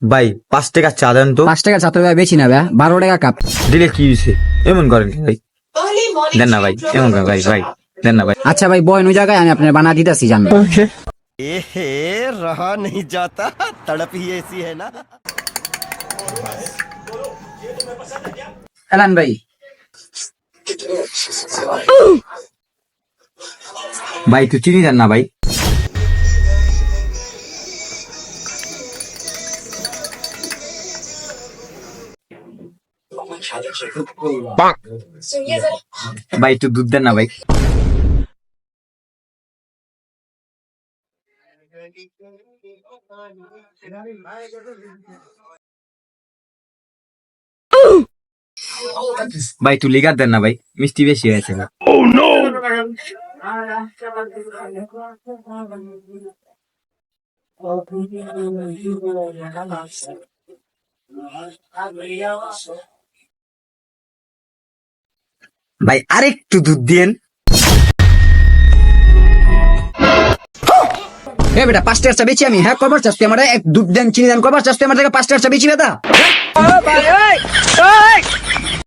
ভাই 5 টাকা চা দেন তো। 5 টাকা চা তো ভাই বেশি না ভাই, 12 টাকা কাপ। দিলে কি হয়েছে, এমন করেন কি ভাই? দেন না ভাই, এমন করেন ভাই, ভাই দেন না ভাই। আচ্ছা ভাই বয়ন ওই জায়গায়, আমি আপনার বানা দিতেছি জান। एहे रहा नहीं जाता, तड़प ही ऐसी है ना। এলান ভাই, ভাই তুই চিনি দেন না ভাই। ভাই একটু দুধ দেন না ভাই। ভাই একটু লিগার দেন না ভাই, মিষ্টি বেশি হয়েছে ভাই। ভাই আরেকটু দুধ দিয়েন। এ বেটা 5 টাকা চা বেচি আমি, হ্যাঁ কবার চাস তুই আমার? এক দুধ দেন চিনি দেন, কবার চাস তুই আমার থেকে 5 টাকা চা বেচি বেটা?